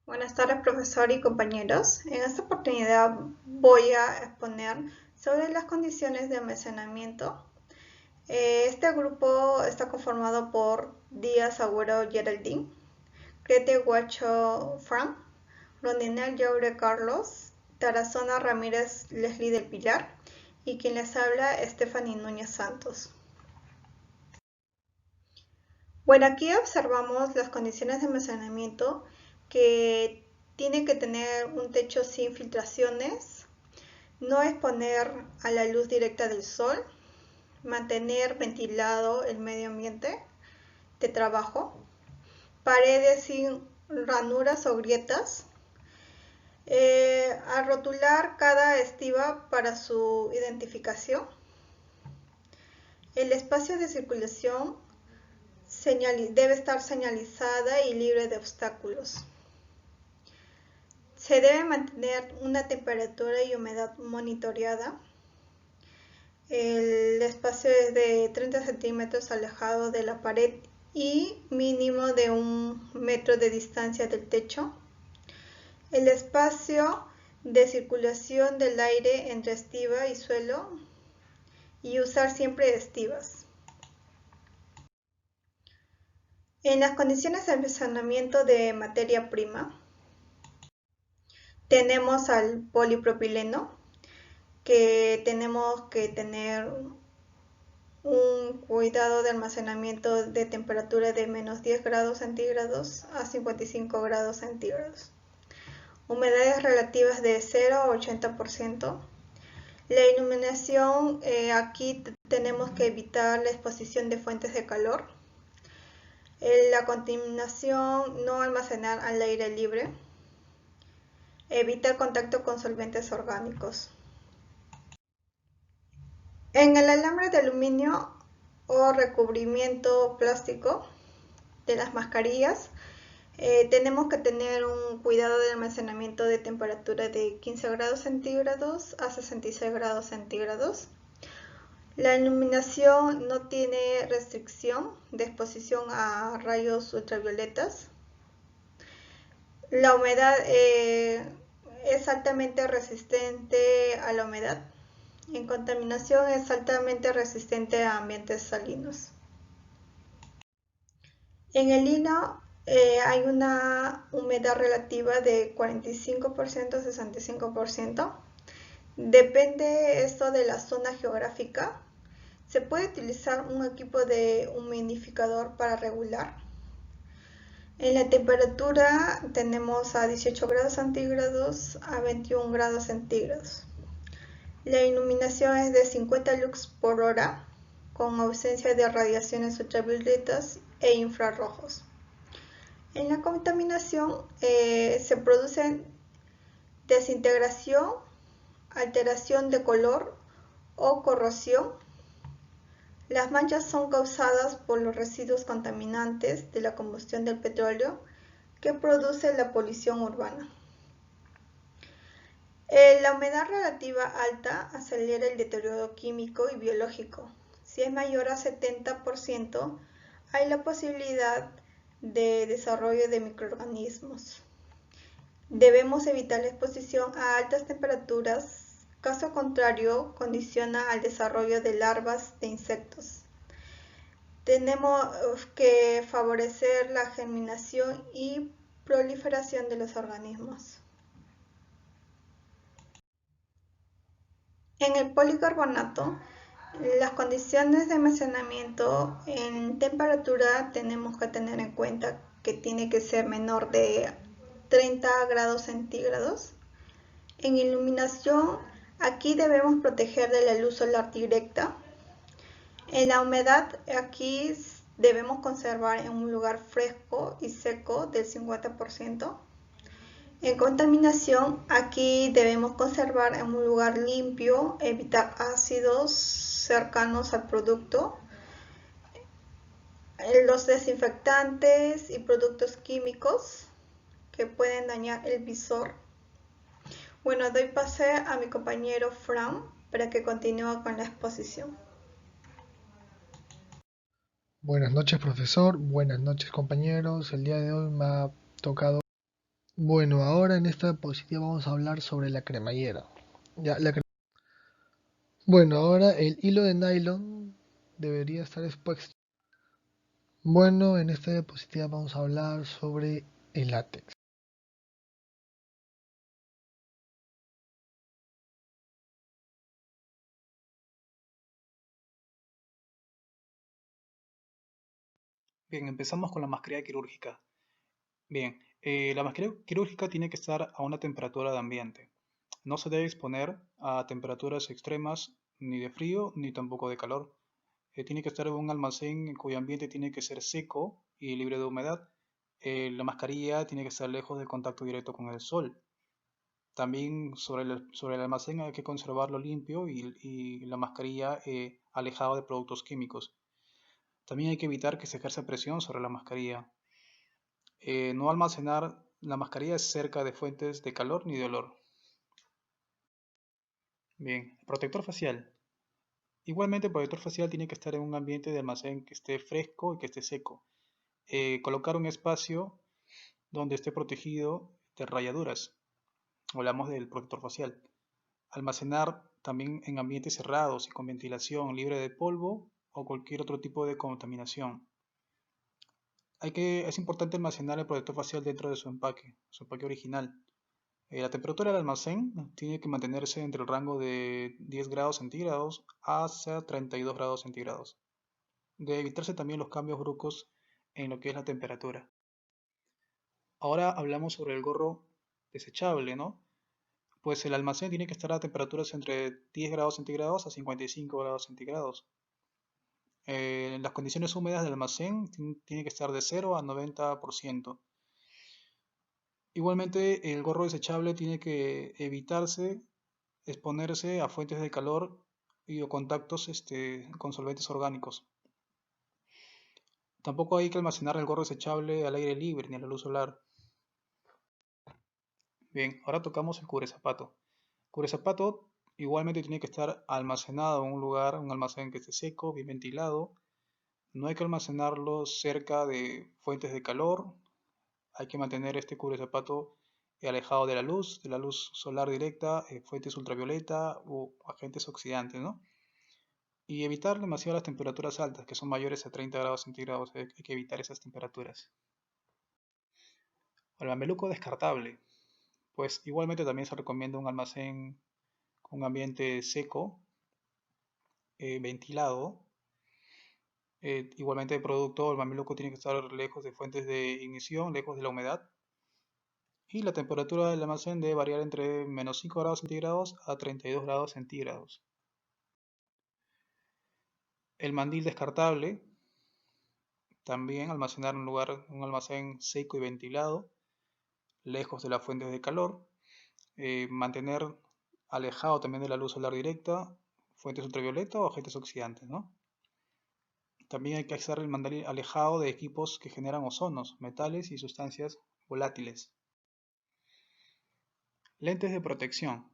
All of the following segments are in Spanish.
Buenas tardes, profesor y compañeros. En esta oportunidad voy a exponer sobre las condiciones de almacenamiento. Este grupo está conformado por Díaz Agüero Geraldine, Crete Guacho Fran, Rondinel Yaure Carlos, Tarazona Ramírez Leslie del Pilar y quien les habla Stephanie Núñez Santos. Bueno, aquí observamos las condiciones de almacenamiento que tiene que tener un techo sin filtraciones, no exponer a la luz directa del sol, mantener ventilado el medio ambiente de trabajo, paredes sin ranuras o grietas, a rotular cada estiva para su identificación, el espacio de circulación debe estar señalizada y libre de obstáculos. Se debe mantener una temperatura y humedad monitoreada. El espacio es de 30 centímetros alejado de la pared y mínimo de 1 metro de distancia del techo. El espacio de circulación del aire entre estiva y suelo y usar siempre estivas. En las condiciones de almacenamiento de materia prima, tenemos al polipropileno, que tenemos que tener un cuidado de almacenamiento de temperatura de menos 10 grados centígrados a 55 grados centígrados. Humedades relativas de 0 a 80%. La iluminación, aquí tenemos que evitar la exposición de fuentes de calor. La contaminación, no almacenar al aire libre. Evita el contacto con solventes orgánicos. En el alambre de aluminio o recubrimiento plástico de las mascarillas, tenemos que tener un cuidado de almacenamiento de temperatura de 15 grados centígrados a 66 grados centígrados. La iluminación no tiene restricción de exposición a rayos ultravioletas. La humedad es altamente resistente a la humedad. En contaminación es altamente resistente a ambientes salinos. En el lino hay una humedad relativa de 45% a 65%. Depende esto de la zona geográfica. Se puede utilizar un equipo de humidificador para regular. En la temperatura tenemos a 18 grados centígrados a 21 grados centígrados. La iluminación es de 50 lux por hora, con ausencia de radiaciones ultravioletas e infrarrojos. En la contaminación se producen desintegración, alteración de color o corrosión. Las manchas son causadas por los residuos contaminantes de la combustión del petróleo que produce la polución urbana. La humedad relativa alta acelera el deterioro químico y biológico. Si es mayor a 70%, hay la posibilidad de desarrollo de microorganismos. Debemos evitar la exposición a altas temperaturas, caso contrario, condiciona al desarrollo de larvas de insectos. Tenemos que favorecer la germinación y proliferación de los organismos. En el policarbonato, las condiciones de almacenamiento en temperatura tenemos que tener en cuenta que tiene que ser menor de 30 grados centígrados. En iluminación, aquí debemos proteger de la luz solar directa. En la humedad, aquí debemos conservar en un lugar fresco y seco del 50%. En contaminación, aquí debemos conservar en un lugar limpio, evitar ácidos cercanos al producto, los desinfectantes y productos químicos que pueden dañar el visor. Bueno, doy pase a mi compañero Fran para que continúe con la exposición. Buenas noches, profesor. Buenas noches, compañeros. El día de hoy me ha tocado Bueno, ahora en esta diapositiva vamos a hablar sobre la cremallera. Ya, Bueno, ahora el hilo de nylon debería estar expuesto. Bueno, en esta diapositiva vamos a hablar sobre el látex. Bien, empezamos con la mascarilla quirúrgica. Bien, la mascarilla quirúrgica tiene que estar a una temperatura de ambiente. No se debe exponer a temperaturas extremas ni de frío ni tampoco de calor. Tiene que estar en un almacén cuyo ambiente tiene que ser seco y libre de humedad. La mascarilla tiene que estar lejos del contacto directo con el sol. También sobre el almacén hay que conservarlo limpio y la mascarilla alejado de productos químicos. También hay que evitar que se ejerza presión sobre la mascarilla. No almacenar la mascarilla cerca de fuentes de calor ni de olor. Bien, protector facial. Igualmente el protector facial tiene que estar en un ambiente de almacén que esté fresco y que esté seco. Colocar un espacio donde esté protegido de rayaduras. Hablamos del protector facial. Almacenar también en ambientes cerrados y con ventilación libre de polvo o cualquier otro tipo de contaminación. Es importante almacenar el protector facial dentro de su empaque original. La temperatura del almacén tiene que mantenerse entre el rango de 10 grados centígrados hasta 32 grados centígrados. Debe evitarse también los cambios bruscos en lo que es la temperatura. Ahora hablamos sobre el gorro desechable, ¿no? Pues el almacén tiene que estar a temperaturas entre 10 grados centígrados a 55 grados centígrados. Las condiciones húmedas del almacén tienen que estar de 0 a 90%. Igualmente, el gorro desechable tiene que evitarse exponerse a fuentes de calor y o contactos con solventes orgánicos. Tampoco hay que almacenar el gorro desechable al aire libre ni a la luz solar. Bien, ahora tocamos el cubrezapato. Cubrezapato igualmente tiene que estar almacenado en un lugar, un almacén que esté seco, bien ventilado. No hay que almacenarlo cerca de fuentes de calor. Hay que mantener este cubrezapato alejado de la luz solar directa, fuentes ultravioleta o agentes oxidantes, ¿no? Y evitar demasiado las temperaturas altas, que son mayores a 30 grados centígrados. Hay que evitar esas temperaturas. El mameluco descartable. Pues igualmente también se recomienda un almacén con un ambiente seco, ventilado. Igualmente el producto, el mameluco tiene que estar lejos de fuentes de ignición, lejos de la humedad. Y la temperatura del almacén debe variar entre menos 5 grados centígrados a 32 grados centígrados. El mandil descartable, también almacenar en un almacén seco y ventilado, lejos de las fuentes de calor. Mantener alejado también de la luz solar directa, fuentes ultravioleta o agentes oxidantes, ¿no? También hay que estar el mandil alejado de equipos que generan ozonos, metales y sustancias volátiles. Lentes de protección.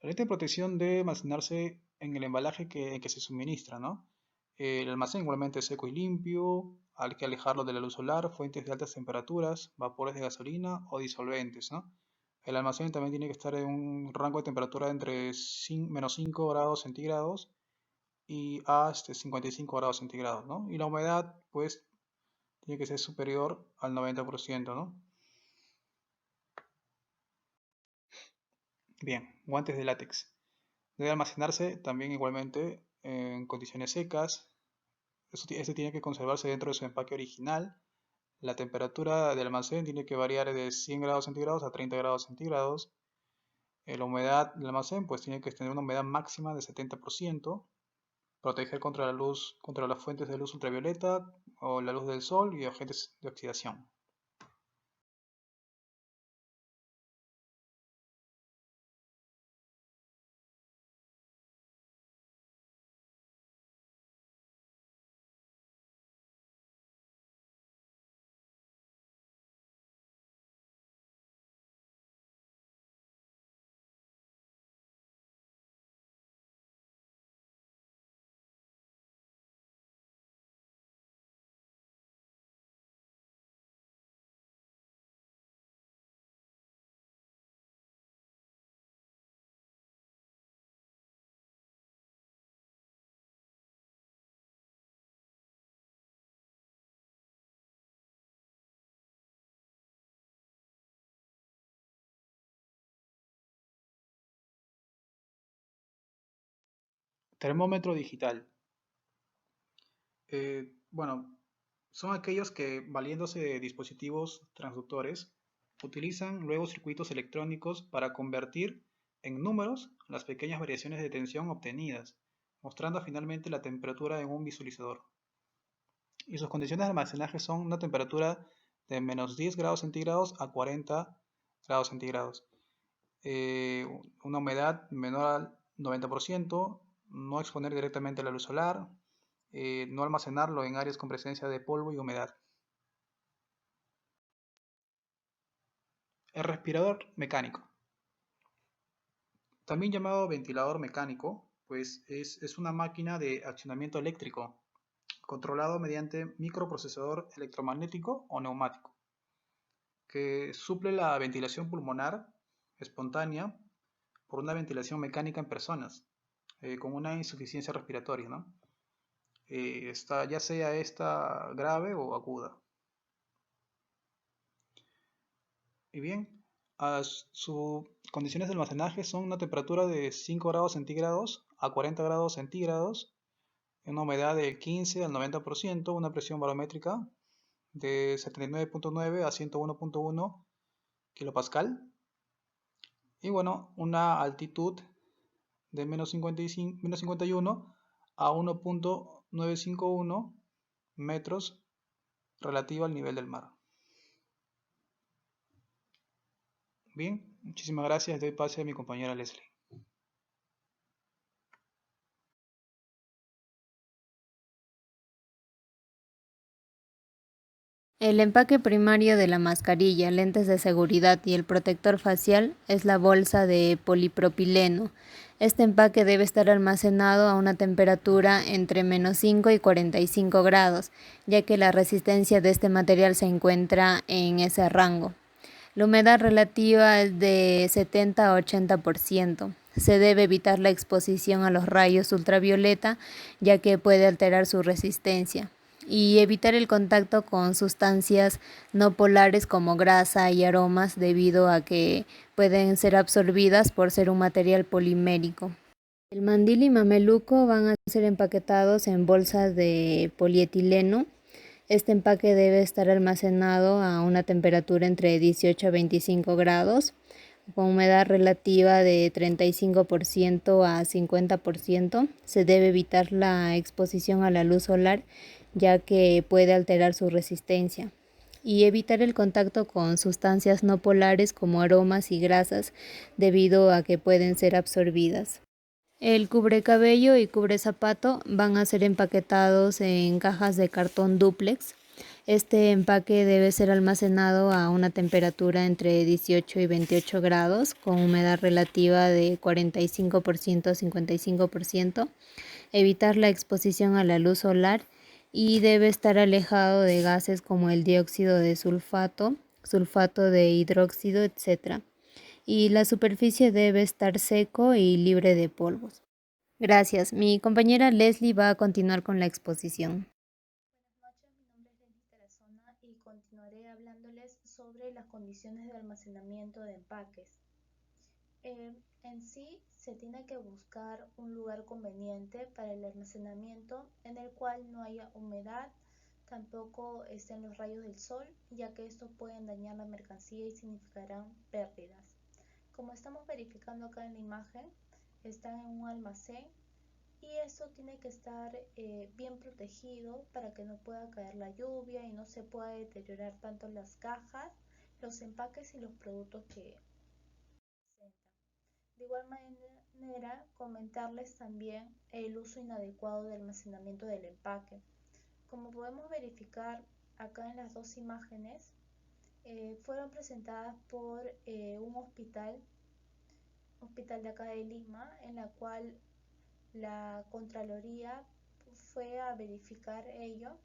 La lente de protección debe almacenarse en el embalaje que se suministra, ¿no? El almacén igualmente seco y limpio, hay que alejarlo de la luz solar, fuentes de altas temperaturas, vapores de gasolina o disolventes, ¿no? El almacén también tiene que estar en un rango de temperatura entre menos 5 grados centígrados y hasta 55 grados centígrados, ¿no? Y la humedad, pues, tiene que ser superior al 90%, ¿no? Bien, guantes de látex. Debe almacenarse también igualmente en condiciones secas. Este tiene que conservarse dentro de su empaque original. La temperatura del almacén tiene que variar de 100 grados centígrados a 30 grados centígrados. La humedad del almacén pues tiene que tener una humedad máxima de 70%. Proteger contra la luz, contra las fuentes de luz ultravioleta o la luz del sol y agentes de oxidación. Termómetro digital. Bueno, son aquellos que, valiéndose de dispositivos transductores, utilizan luego circuitos electrónicos para convertir en números las pequeñas variaciones de tensión obtenidas, mostrando finalmente la temperatura en un visualizador. Y sus condiciones de almacenaje son una temperatura de menos 10 grados centígrados a 40 grados centígrados. Una humedad menor al 90%, no exponer directamente a la luz solar, no almacenarlo en áreas con presencia de polvo y humedad. El respirador mecánico, también llamado ventilador mecánico, pues es una máquina de accionamiento eléctrico controlado mediante microprocesador electromagnético o neumático, que suple la ventilación pulmonar espontánea por una ventilación mecánica en personas con una insuficiencia respiratoria, ¿no? Ya sea esta grave o aguda. Y bien, sus condiciones de almacenaje son una temperatura de 5 grados centígrados a 40 grados centígrados, una humedad del 15 al 90%, una presión barométrica de 79.9 a 101.1 kilopascal y bueno, una altitud de menos 51 a 1.951 metros relativo al nivel del mar. Bien, muchísimas gracias. Doy pase a mi compañera Leslie. El empaque primario de la mascarilla, lentes de seguridad y el protector facial es la bolsa de polipropileno. Este empaque debe estar almacenado a una temperatura entre menos 5 y 45 grados, ya que la resistencia de este material se encuentra en ese rango. La humedad relativa es de 70 a 80%. Se debe evitar la exposición a los rayos ultravioleta, ya que puede alterar su resistencia, y evitar el contacto con sustancias no polares como grasa y aromas debido a que pueden ser absorbidas por ser un material polimérico. El mandil y mameluco van a ser empaquetados en bolsas de polietileno. Este empaque debe estar almacenado a una temperatura entre 18 a 25 grados, con humedad relativa de 35% a 50%. Se debe evitar la exposición a la luz solar, ya que puede alterar su resistencia, y evitar el contacto con sustancias no polares como aromas y grasas debido a que pueden ser absorbidas. El cubrecabello y cubrezapato van a ser empaquetados en cajas de cartón dúplex. Este empaque debe ser almacenado a una temperatura entre 18 y 28 grados, con humedad relativa de 45% a 55%. Evitar la exposición a la luz solar y debe estar alejado de gases como el dióxido de sulfato, sulfato de hidróxido, etc. Y la superficie debe estar seco y libre de polvos. Gracias. Mi compañera Leslie va a continuar con la exposición. Buenas noches, mi nombre es Leslie Tarazona y continuaré hablándoles sobre las condiciones de almacenamiento de empaques. En sí, se tiene que buscar un lugar conveniente para el almacenamiento en el cual no haya humedad, tampoco estén los rayos del sol, ya que estos pueden dañar la mercancía y significarán pérdidas. Como estamos verificando acá en la imagen, están en un almacén y esto tiene que estar bien protegido para que no pueda caer la lluvia y no se pueda deteriorar tanto las cajas, los empaques y los productos que presentan. De igual manera, comentarles también el uso inadecuado de almacenamiento del empaque. Como podemos verificar acá en las dos imágenes, fueron presentadas por un hospital de acá de Lima, en la cual la Contraloría fue a verificar ello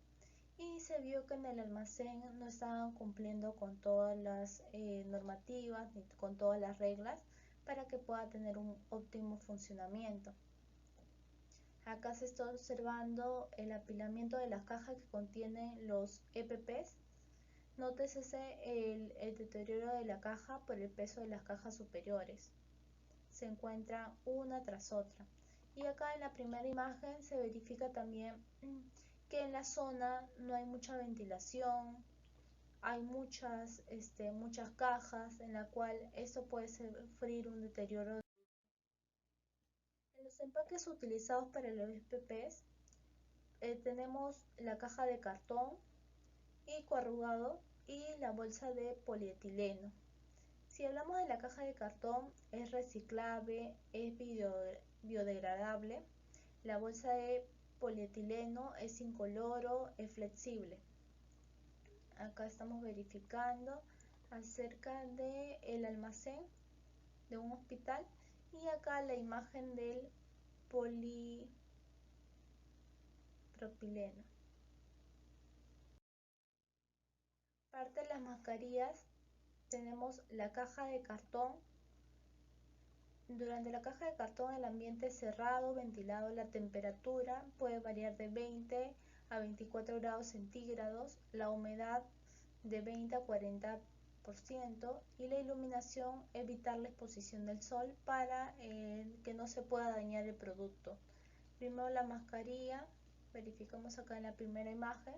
y se vio que en el almacén no estaban cumpliendo con todas las normativas ni con todas las reglas para que pueda tener un óptimo funcionamiento. Acá se está observando el apilamiento de las cajas que contienen los EPPs. Nótese el deterioro de la caja por el peso de las cajas superiores. Se encuentran una tras otra. Y acá en la primera imagen se verifica también que en la zona no hay mucha ventilación, hay muchas cajas en la cual esto puede sufrir un deterioro. En los empaques utilizados para los EPPs tenemos la caja de cartón y coarrugado y la bolsa de polietileno. Si hablamos de la caja de cartón, es reciclable, es biodegradable. La bolsa de polietileno es incoloro, es flexible. Acá estamos verificando acerca del almacén de un hospital y acá la imagen del polipropileno. Parte de las mascarillas tenemos la caja de cartón. Durante la caja de cartón el ambiente es cerrado, ventilado, la temperatura puede variar de 20 a 24 grados centígrados, la humedad de 20 a 40% y la iluminación, evitar la exposición del sol para que no se pueda dañar el producto. Primero la mascarilla, verificamos acá en la primera imagen.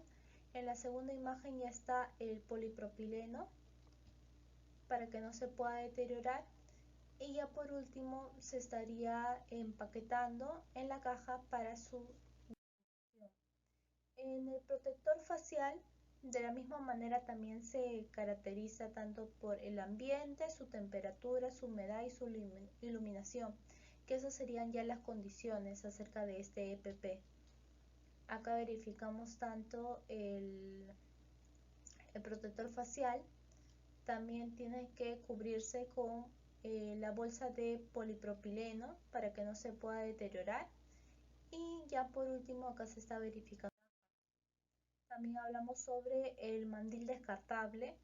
En la segunda imagen ya está el polipropileno para que no se pueda deteriorar. Y ya por último se estaría empaquetando en la caja para su distribución. En el protector facial, de la misma manera también se caracteriza tanto por el ambiente, su temperatura, su humedad y su iluminación, que esas serían ya las condiciones acerca de este EPP. Acá verificamos tanto el protector facial, también tiene que cubrirse con la bolsa de polipropileno para que no se pueda deteriorar. Y ya por último acá se está verificando. También hablamos sobre el mandil descartable.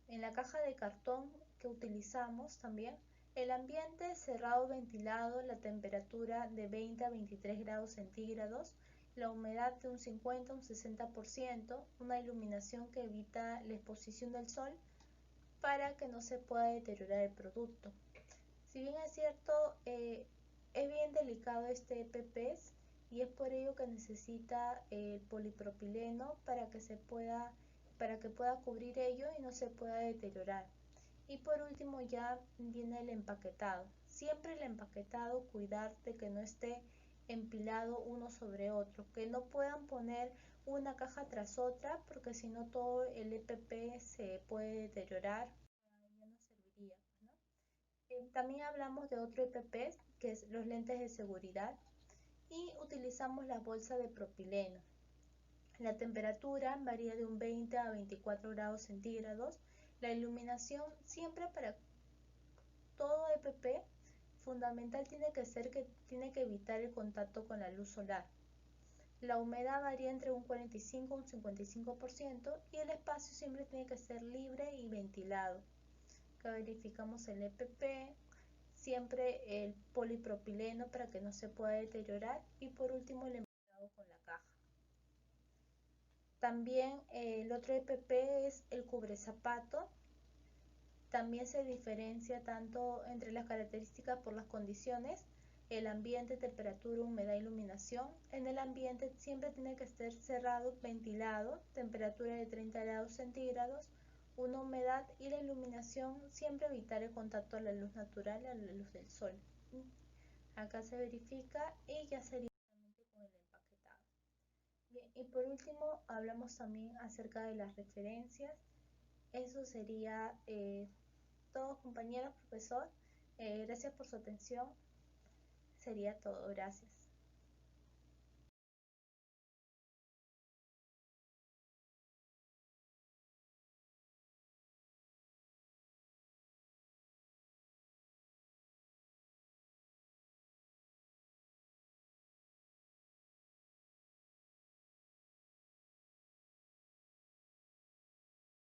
En la caja de cartón que utilizamos también, el ambiente cerrado, ventilado, la temperatura de 20 a 23 grados centígrados, la humedad de un 50 a un 60%, una iluminación que evita la exposición del sol para que no se pueda deteriorar el producto. Si bien es cierto, es bien delicado este EPP y es por ello que necesita el polipropileno para que pueda cubrir ello y no se pueda deteriorar. Y por último ya viene el empaquetado. Siempre el empaquetado, cuidar de que no esté empilado uno sobre otro, que no puedan poner una caja tras otra porque si no todo el EPP se puede deteriorar, ya no serviría, ¿no? También hablamos de otro EPP que es los lentes de seguridad y utilizamos la bolsa de propileno. La temperatura varía de un 20 a 24 grados centígrados. La iluminación siempre para todo EPP fundamental tiene que evitar el contacto con la luz solar. La humedad varía entre un 45 y un 55% y el espacio siempre tiene que ser libre y ventilado. Acá verificamos el EPP, siempre el polipropileno para que no se pueda deteriorar y por último el empaquetado con la caja. También el otro EPP es el cubrezapato. También se diferencia tanto entre las características por las condiciones, el ambiente, temperatura, humedad, iluminación. En el ambiente siempre tiene que estar cerrado, ventilado, temperatura de 30 grados centígrados, una humedad y la iluminación, siempre evitar el contacto a la luz natural, a la luz del sol. Acá se verifica y ya sería con el empaquetado. Bien, y por último hablamos también acerca de las referencias. Eso sería todo, compañeros, profesor. Gracias por su atención. Sería todo. Gracias.